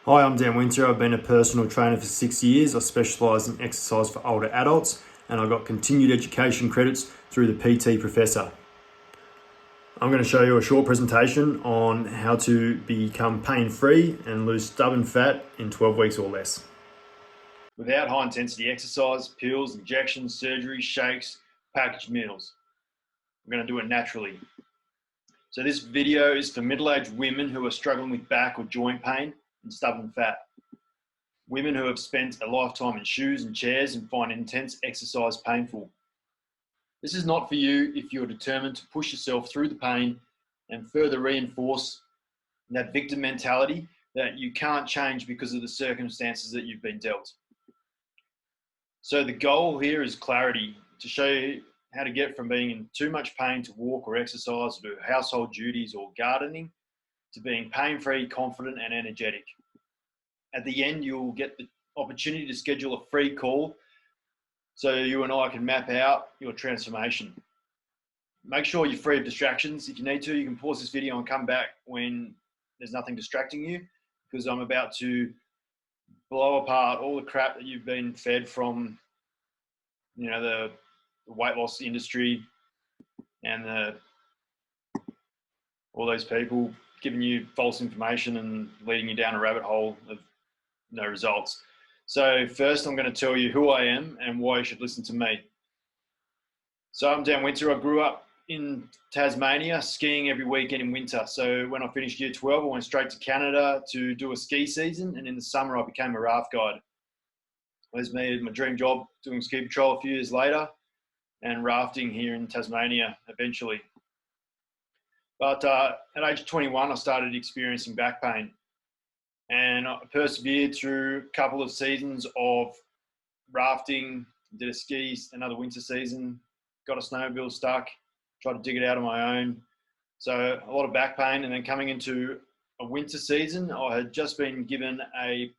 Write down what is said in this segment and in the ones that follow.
Hi, I'm Dan Winter. I've been a personal trainer for 6 years. I specialise in exercise for older adults and I got continued education credits through the PT Professor. I'm going to show you a short presentation on how to become pain-free and lose stubborn fat in 12 weeks or less. Without high-intensity exercise, pills, injections, surgery, shakes, packaged meals. I'm going to do it naturally. So this video is for middle-aged women who are struggling with back or joint pain and stubborn fat. Women who have spent a lifetime in shoes and chairs and find intense exercise painful. This is not for you if you're determined to push yourself through the pain and further reinforce that victim mentality that you can't change because of the circumstances that you've been dealt. So the goal here is clarity, to show you how to get from being in too much pain to walk or exercise, or do household duties or gardening, to being pain-free, confident and energetic. At the end, you'll get the opportunity to schedule a free call so you and I can map out your transformation. Make sure you're free of distractions. If you need to, you can pause this video and come back when there's nothing distracting you, because I'm about to blow apart all the crap that you've been fed from, the weight loss industry and all those people giving you false information and leading you down a rabbit hole of no results. So first, I'm going to tell you who I am and why you should listen to me. So I'm Dan Winter. I grew up in Tasmania, skiing every weekend in winter. So when I finished year 12, I went straight to Canada to do a ski season. And in the summer, I became a raft guide. There's me, my dream job, doing ski patrol a few years later and rafting here in Tasmania eventually. But at age 21, I started experiencing back pain. And I persevered through a couple of seasons of rafting, did a ski, another winter season, got a snowmobile stuck, tried to dig it out on my own. So a lot of back pain. And then coming into a winter season, I had just been given a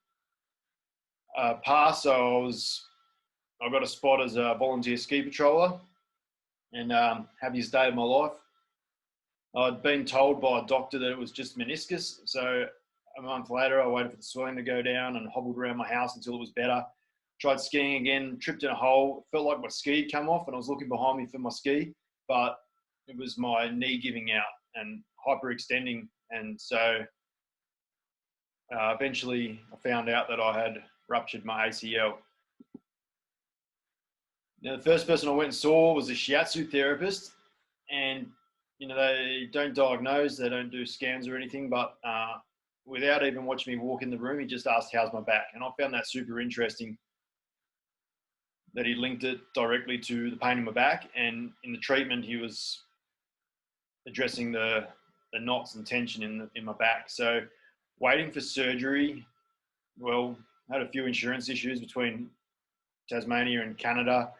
pass. So I got a spot as a volunteer ski patroller and happiest day of my life. I'd been told by a doctor that it was just meniscus. So a month later, I waited for the swelling to go down and hobbled around my house until it was better. Tried skiing again, tripped in a hole, felt like my ski had come off and I was looking behind me for my ski, but it was my knee giving out and hyperextending. And so eventually I found out that I had ruptured my ACL. Now, the first person I went and saw was a shiatsu therapist, and they don't diagnose, they don't do scans or anything, but without even watching me walk in the room, he just asked, how's my back? And I found that super interesting, that he linked it directly to the pain in my back. And in the treatment, he was addressing the knots and tension in my back. So waiting for surgery, well, I had a few insurance issues between Tasmania and Canada.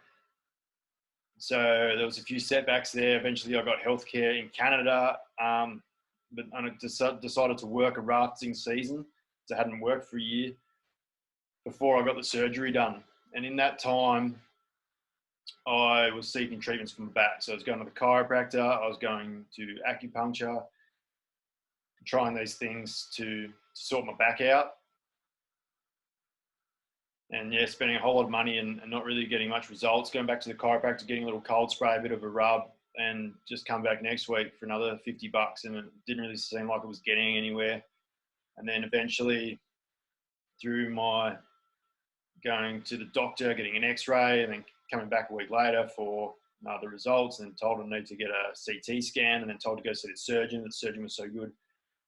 So there was a few setbacks there. Eventually I got healthcare in Canada, but I decided to work a rafting season. So I hadn't worked for a year before I got the surgery done. And in that time, I was seeking treatments for my back. So I was going to the chiropractor, I was going to acupuncture, trying these things to sort my back out. And yeah, spending a whole lot of money and not really getting much results. Going back to the chiropractor, getting a little cold spray, a bit of a rub, and just come back next week for another $50. And it didn't really seem like it was getting anywhere. And then eventually, through my going to the doctor, getting an x-ray, and then coming back a week later for the results, and told I need to get a CT scan, and then told to go see the surgeon. The surgeon was so good,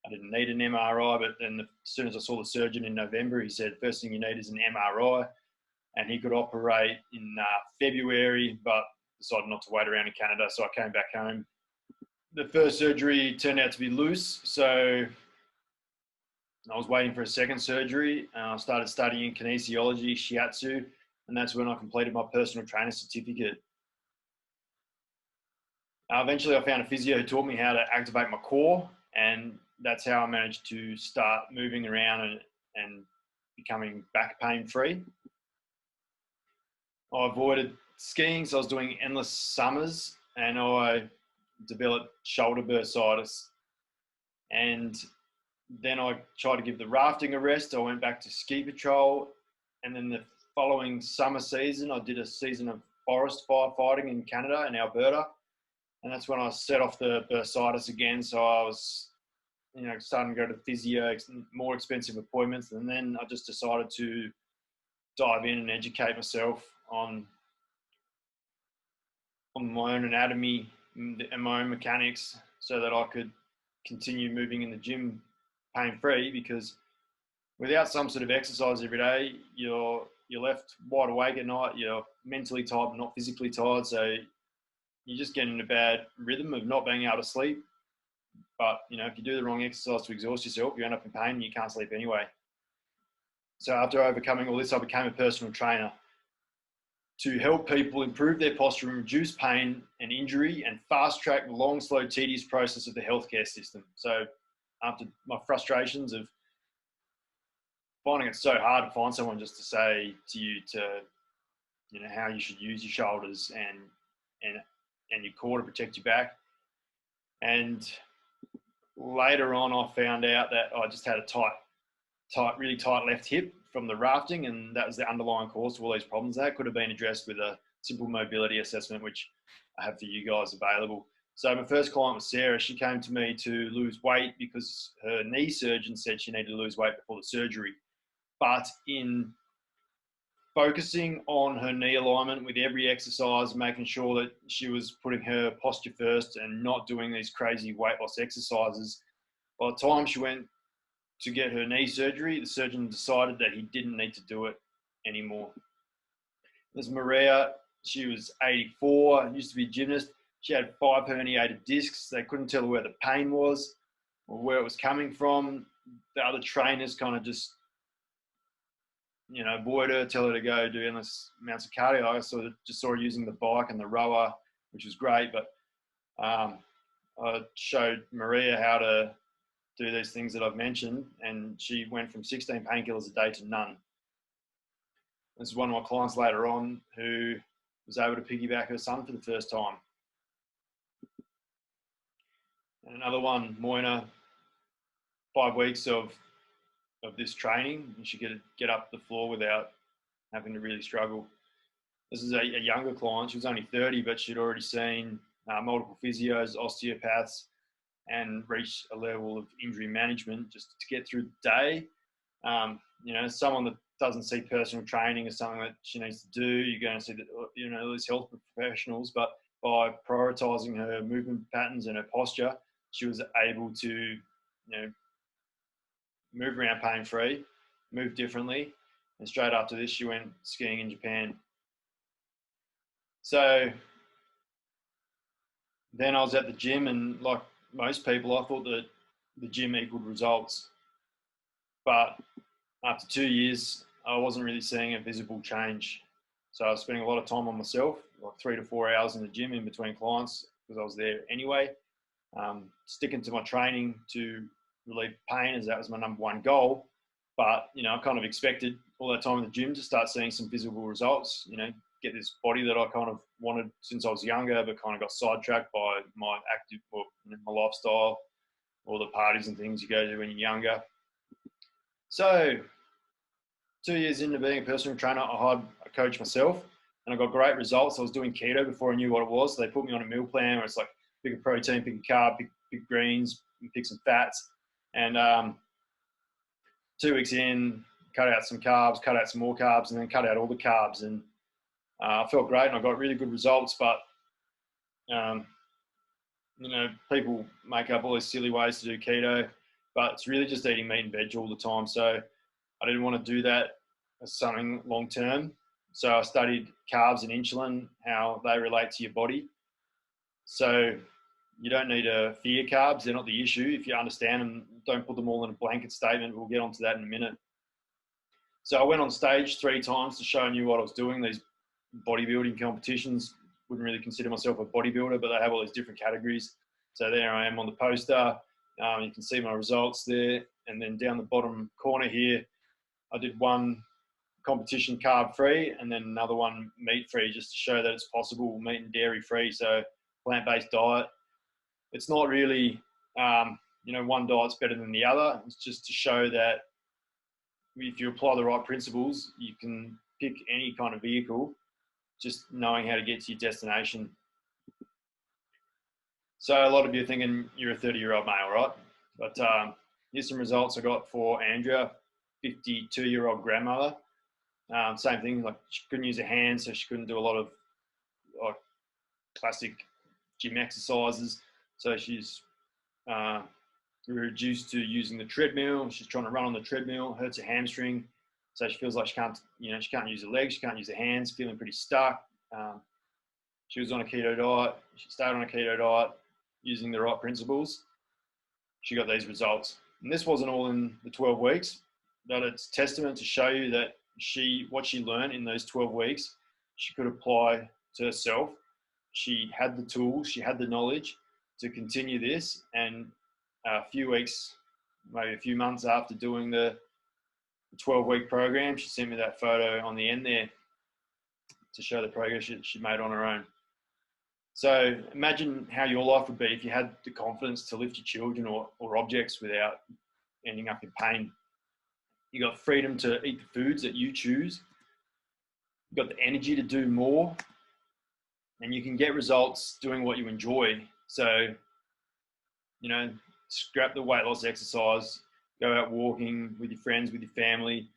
I didn't need an MRI, but then as soon as I saw the surgeon in November, he said, first thing you need is an MRI, and he could operate in February, but decided not to wait around in Canada, so I came back home. The first surgery turned out to be loose, so I was waiting for a second surgery. I started studying kinesiology, shiatsu, and that's when I completed my personal trainer certificate. Eventually, I found a physio who taught me how to activate my core, and that's how I managed to start moving around and becoming back pain free. I avoided skiing, so I was doing endless summers, and I developed shoulder bursitis. And Then I tried to give the rafting a rest. I went back to ski patrol. And then the following summer season, I did a season of forest firefighting in Canada, in Alberta. And that's when I set off the bursitis again. So I was, starting to go to physio, more expensive appointments. And then I just decided to dive in and educate myself on my own anatomy and my own mechanics so that I could continue moving in the gym pain-free, because without some sort of exercise every day, you're left wide awake at night, you're mentally tired but not physically tired, so you just get in a bad rhythm of not being able to sleep. But if you do the wrong exercise to exhaust yourself, you end up in pain and you can't sleep anyway. So after overcoming all this, I became a personal trainer to help people improve their posture and reduce pain and injury and fast track the long, slow, tedious process of the healthcare system. So after my frustrations of finding it so hard to find someone just to say to you how you should use your shoulders and your core to protect your back. And later on, I found out that I just had a really tight left hip from the rafting, and that was the underlying cause to all these problems. That could have been addressed with a simple mobility assessment, which I have for you guys available. So my first client was Sarah. She came to me to lose weight because her knee surgeon said she needed to lose weight before the surgery. But in focusing on her knee alignment with every exercise, making sure that she was putting her posture first and not doing these crazy weight loss exercises, by the time she went to get her knee surgery, the surgeon decided that he didn't need to do it anymore. There's Maria. She was 84, used to be a gymnast. She had 5 herniated discs. They couldn't tell where the pain was or where it was coming from. The other trainers kind of just, avoid her, tell her to go do endless amounts of cardio. I just saw her using the bike and the rower, which was great. But I showed Maria how to do these things that I've mentioned, and she went from 16 painkillers a day to none. This is one of my clients later on who was able to piggyback her son for the first time. And another one, Moina, 5 weeks of this training, and she could get up the floor without having to really struggle. This is a younger client. She was only 30, but she'd already seen multiple physios, osteopaths, and reached a level of injury management just to get through the day. Someone that doesn't see personal training as something that she needs to do, you're going to see that, these health professionals, but by prioritizing her movement patterns and her posture, she was able to, move around pain-free, move differently. And straight after this, she went skiing in Japan. So then I was at the gym, and like most people, I thought that the gym equaled results. But after 2 years, I wasn't really seeing a visible change. So I was spending a lot of time on myself, like 3 to 4 hours in the gym in between clients, because I was there anyway. Sticking to my training to relieve pain, as that was my number one goal. But, I kind of expected all that time in the gym to start seeing some visible results, get this body that I kind of wanted since I was younger, but kind of got sidetracked by my active or my lifestyle, all the parties and things you go to when you're younger. So 2 years into being a personal trainer, I hired a coach myself, and I got great results. I was doing keto before I knew what it was. So they put me on a meal plan where it's like pick a protein, pick a carb, pick greens, pick some fats. And 2 weeks in, cut out some carbs, cut out some more carbs, and then cut out all the carbs. And I felt great, and I got really good results. But people make up all these silly ways to do keto, but it's really just eating meat and veg all the time. So I didn't want to do that as something long term. So I studied carbs and insulin, how they relate to your body. So you don't need to fear carbs. They're not the issue. If you understand them, don't put them all in a blanket statement. We'll get onto that in a minute. So I went on stage 3 times to show you what I was doing. These bodybuilding competitions, wouldn't really consider myself a bodybuilder, but they have all these different categories. So there I am on the poster. You can see my results there. And then down the bottom corner here, I did one competition carb-free and then another one meat-free, just to show that it's possible, meat and dairy-free. So plant-based diet. It's not really one diet's better than the other. It's just to show that if you apply the right principles, you can pick any kind of vehicle, just knowing how to get to your destination. So a lot of you are thinking you're a 30-year-old male, right? But here's some results I got for Andrea, 52-year-old grandmother. Same thing, like she couldn't use her hands, so she couldn't do a lot of classic gym exercises. So she's reduced to using the treadmill. She's trying to run on the treadmill, hurts her hamstring. So she feels like she can't use her legs, she can't use her hands, feeling pretty stuck. She was on a keto diet. She stayed on a keto diet using the right principles. She got these results. And this wasn't all in the 12 weeks, but it's testament to show you that what she learned in those 12 weeks, she could apply to herself. She had the tools, she had the knowledge to continue this. And a few weeks, maybe a few months after doing the 12-week program, she sent me that photo on the end there to show the progress she made on her own. So imagine how your life would be if you had the confidence to lift your children or objects without ending up in pain. You got freedom to eat the foods that you choose. You've got the energy to do more, and you can get results doing what you enjoy. So, scrap the weight loss exercise, go out walking with your friends, with your family,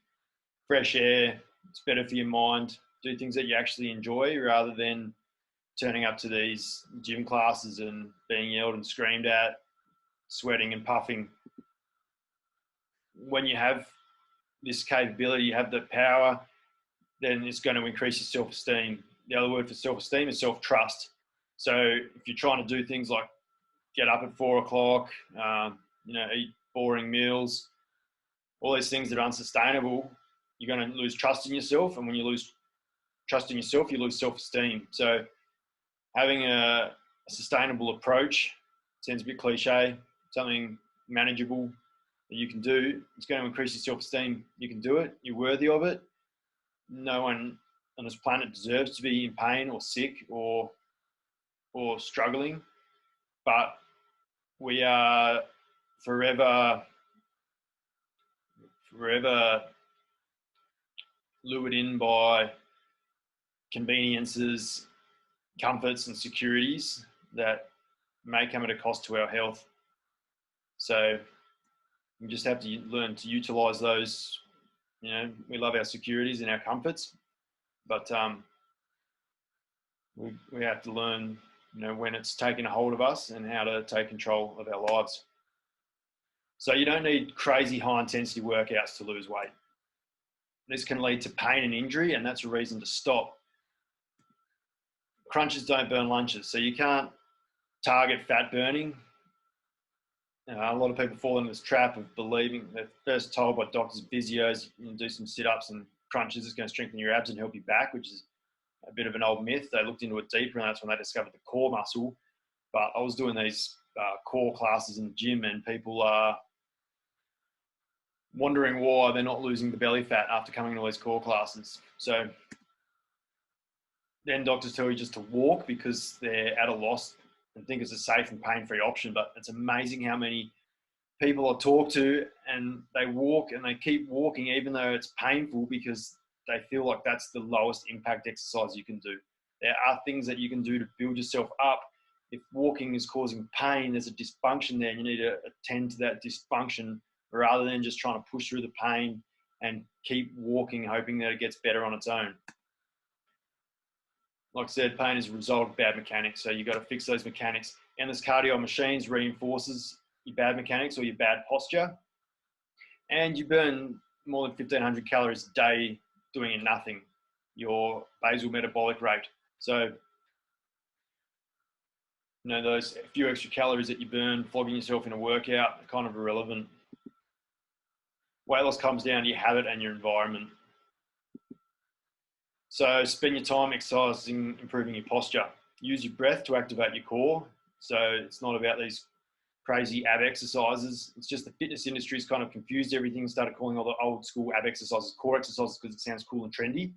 fresh air. It's better for your mind. Do things that you actually enjoy rather than turning up to these gym classes and being yelled and screamed at, sweating and puffing. When you have this capability, you have the power, then it's going to increase your self-esteem. The other word for self-esteem is self-trust. So if you're trying to do things like get up at 4 o'clock, eat boring meals, all these things that are unsustainable, you're going to lose trust in yourself. And when you lose trust in yourself, you lose self-esteem. So having a sustainable approach, sounds a bit cliche, something manageable that you can do, it's going to increase your self-esteem. You can do it. You're worthy of it. No one on this planet deserves to be in pain or sick or struggling, but we are forever lured in by conveniences, comforts and securities that may come at a cost to our health. So we just have to learn to utilize those. We love our securities and our comforts, but we have to learn, when it's taking a hold of us and how to take control of our lives. So you don't need crazy high intensity workouts to lose weight. This can lead to pain and injury, and that's a reason to stop. Crunches don't burn lunches, so you can't target fat burning. A lot of people fall into this trap of believing they're first told by doctors and physios, you can do some sit-ups and crunches, it's going to strengthen your abs and help you back, which is a bit of an old myth. They looked into it deeper, and that's when they discovered the core muscle. But I was doing these core classes in the gym, and people are wondering why they're not losing the belly fat after coming to these core classes. So then doctors tell you just to walk because they're at a loss and think it's a safe and pain-free option. But it's amazing how many people I talk to, and they walk and they keep walking even though it's painful because they feel like that's the lowest impact exercise you can do. There are things that you can do to build yourself up. If walking is causing pain, there's a dysfunction there, and you need to attend to that dysfunction rather than just trying to push through the pain and keep walking, hoping that it gets better on its own. Like I said, pain is a result of bad mechanics, so you've got to fix those mechanics. Endless cardio machines reinforces your bad mechanics or your bad posture, and you burn more than 1,500 calories a day doing nothing, your basal metabolic rate. So, those few extra calories that you burn flogging yourself in a workout are kind of irrelevant. Weight loss comes down to your habit and your environment. So spend your time exercising, improving your posture. Use your breath to activate your core. So it's not about these crazy ab exercises. It's just the fitness industry's kind of confused everything, started calling all the old school ab exercises core exercises because it sounds cool and trendy.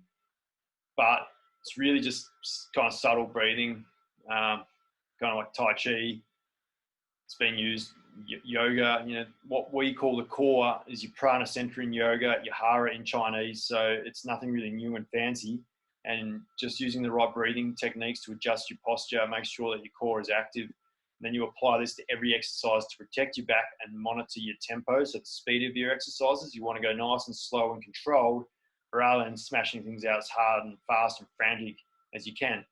But it's really just kind of subtle breathing, kind of like Tai Chi. It's been used yoga. You know, what we call the core is your prana center in yoga, your hara in Chinese. So it's nothing really new and fancy. And just using the right breathing techniques to adjust your posture, make sure that your core is active. And then you apply this to every exercise to protect your back and monitor your tempo, so the speed of your exercises. You want to go nice and slow and controlled rather than smashing things out as hard and fast and frantic as you can.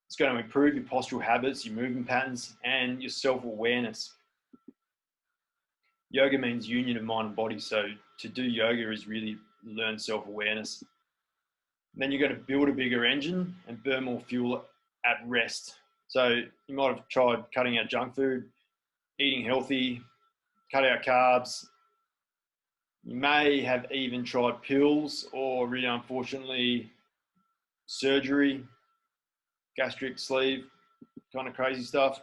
It's going to improve your postural habits, your movement patterns, and your self-awareness. Yoga means union of mind and body, so to do yoga is really learn self-awareness. Then you're going to build a bigger engine and burn more fuel at rest. So you might have tried cutting out junk food, eating healthy, cut out carbs. You may have even tried pills or, really unfortunately, surgery, gastric sleeve, kind of crazy stuff.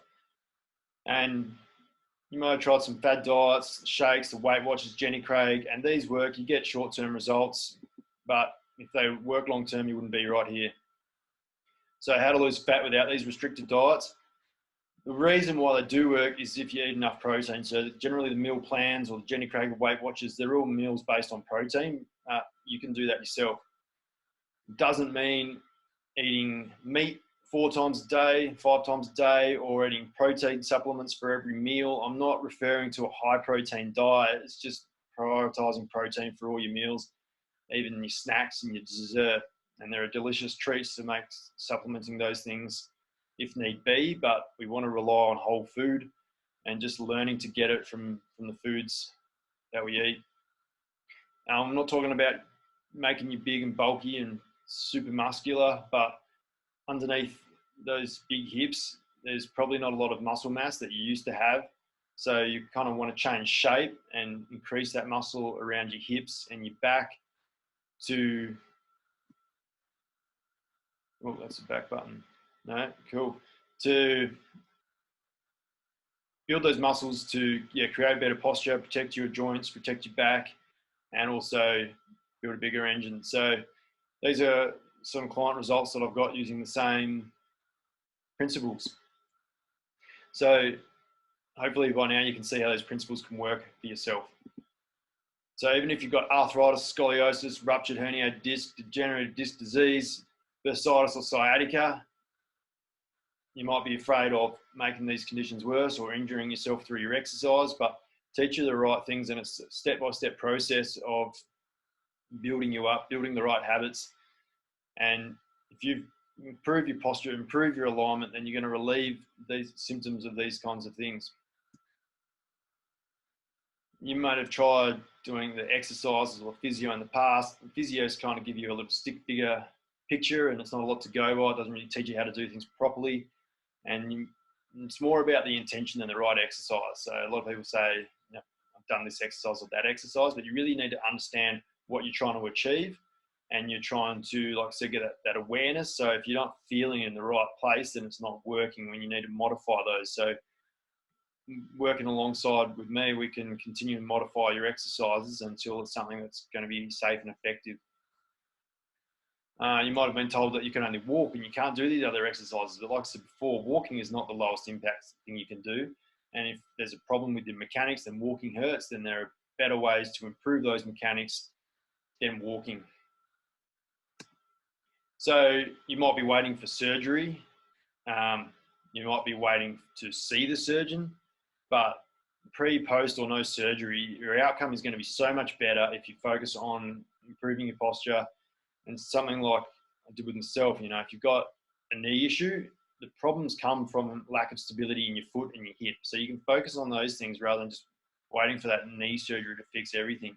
And you might have tried some fad diets, shakes, the Weight Watchers, Jenny Craig, and these work. You get short-term results, but if they work long-term, you wouldn't be right here. So how to lose fat without these restricted diets? The reason why they do work is if you eat enough protein. So generally the meal plans or the Jenny Craig Weight Watchers, they're all meals based on protein. You can do that yourself. It doesn't mean eating meat 4 times a day, 5 times a day, or eating protein supplements for every meal. I'm not referring to a high protein diet. It's just prioritizing protein for all your meals, even your snacks and your dessert. And there are delicious treats to make supplementing those things if need be, but we want to rely on whole food and just learning to get it from the foods that we eat. Now, I'm not talking about making you big and bulky and super muscular, but underneath those big hips, there's probably not a lot of muscle mass that you used to have. So you kind of want to change shape and increase that muscle around your hips and your back to, oh, that's the back button. No, cool. To build those muscles to create better posture, protect your joints, protect your back, and also build a bigger engine. So these are some client results that I've got using the same principles. So hopefully by now you can see how those principles can work for yourself. So even if you've got arthritis, scoliosis, ruptured herniated disc, degenerative disc disease, bursitis or sciatica, you might be afraid of making these conditions worse or injuring yourself through your exercise, but teach you the right things, and it's a step-by-step process of building you up, building the right habits. And if you improve your posture, improve your alignment, then you're going to relieve these symptoms of these kinds of things. You might have tried doing the exercises or physio in the past. Physios kind of give you a little bigger picture, and it's not a lot to go by. It doesn't really teach you how to do things properly. And it's more about the intention than the right exercise. So a lot of people say, I've done this exercise or that exercise, but you really need to understand what you're trying to achieve, and you're trying to, like I said, get that awareness. So if you're not feeling in the right place, then it's not working when you need to modify those. So working alongside with me, we can continue to modify your exercises until it's something that's going to be safe and effective. You might have been told that you can only walk and you can't do these other exercises. But like I said before, walking is not the lowest impact thing you can do. And if there's a problem with your mechanics and walking hurts, then there are better ways to improve those mechanics than walking. So you might be waiting for surgery. You might be waiting to see the surgeon, but pre, post, or no surgery, your outcome is going to be so much better if you focus on improving your posture. And something like I did with myself, if you've got a knee issue, the problems come from lack of stability in your foot and your hip. So you can focus on those things rather than just waiting for that knee surgery to fix everything.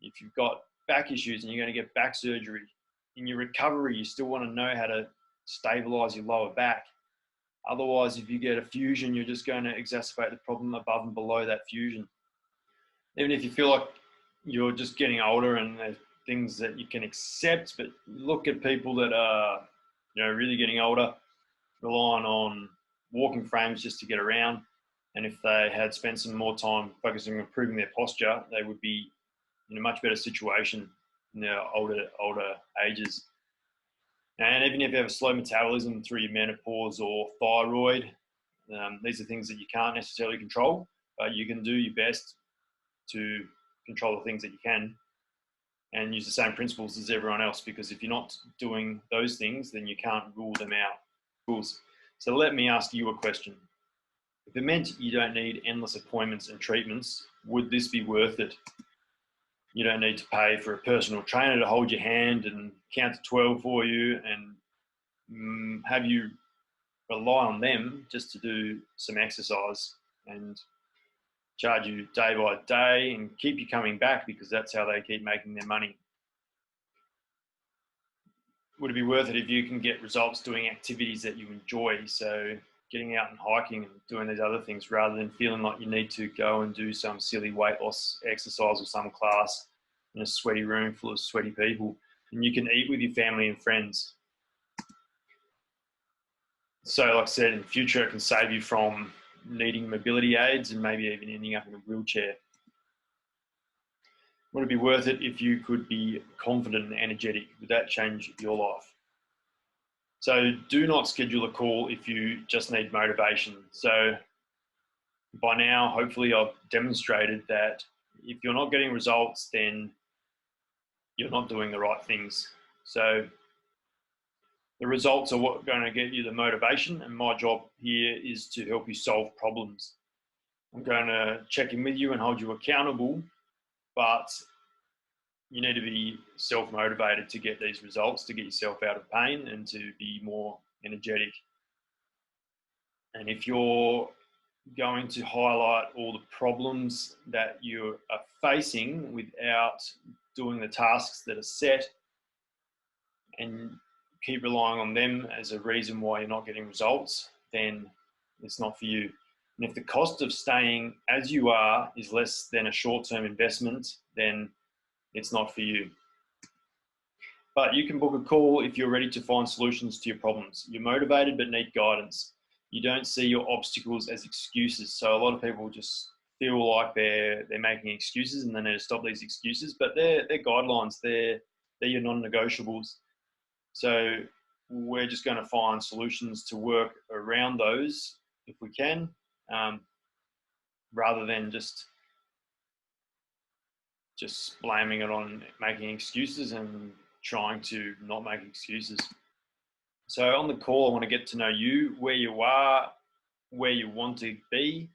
If you've got back issues and you're going to get back surgery, in your recovery, you still want to know how to stabilize your lower back. Otherwise, if you get a fusion, you're just going to exacerbate the problem above and below that fusion. Even if you feel like you're just getting older and there's things that you can accept, but look at people that are, really getting older, relying on walking frames just to get around. And if they had spent some more time focusing on improving their posture, they would be in a much better situation in their older ages. And even if you have a slow metabolism through your menopause or thyroid, These are things that you can't necessarily control, but you can do your best to control the things that you can and use the same principles as everyone else, because if you're not doing those things, then you can't rule them out. So let me ask you a question. If it meant you don't need endless appointments and treatments, would this be worth it? You don't need to pay for a personal trainer to hold your hand and count to 12 for you and have you rely on them just to do some exercise and charge you day by day and keep you coming back, because that's how they keep making their money. Would it be worth it if you can get results doing activities that you enjoy? So getting out and hiking and doing these other things, rather than feeling like you need to go and do some silly weight loss exercise or some class in a sweaty room full of sweaty people. And you can eat with your family and friends. So like I said, in the future, it can save you from needing mobility aids and maybe even ending up in a wheelchair. Would it be worth it if you could be confident and energetic? Would that change your life? So do not schedule a call if you just need motivation. So by now, hopefully I've demonstrated that if you're not getting results, then you're not doing the right things. So the results are what are going to get you the motivation, and my job here is to help you solve problems. I'm going to check in with you and hold you accountable, but you need to be self-motivated to get these results, to get yourself out of pain and to be more energetic. And if you're going to highlight all the problems that you are facing without doing the tasks that are set and keep relying on them as a reason why you're not getting results, then it's not for you. And if the cost of staying as you are is less than a short-term investment, then it's not for you. But you can book a call if you're ready to find solutions to your problems. You're motivated but need guidance. You don't see your obstacles as excuses. So a lot of people just feel like they're making excuses and they need to stop these excuses, but they're guidelines, they're your non-negotiables. So we're just going to find solutions to work around those if we can, rather than just blaming it on making excuses and trying to not make excuses. So on the call, I want to get to know you, where you are, where you want to be,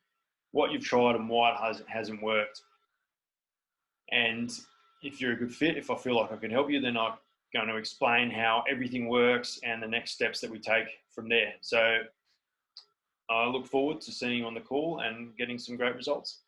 what you've tried and why it hasn't worked. And if you're a good fit, if I feel like I can help you, then I'm going to explain how everything works and the next steps that we take from there. So I look forward to seeing you on the call and getting some great results.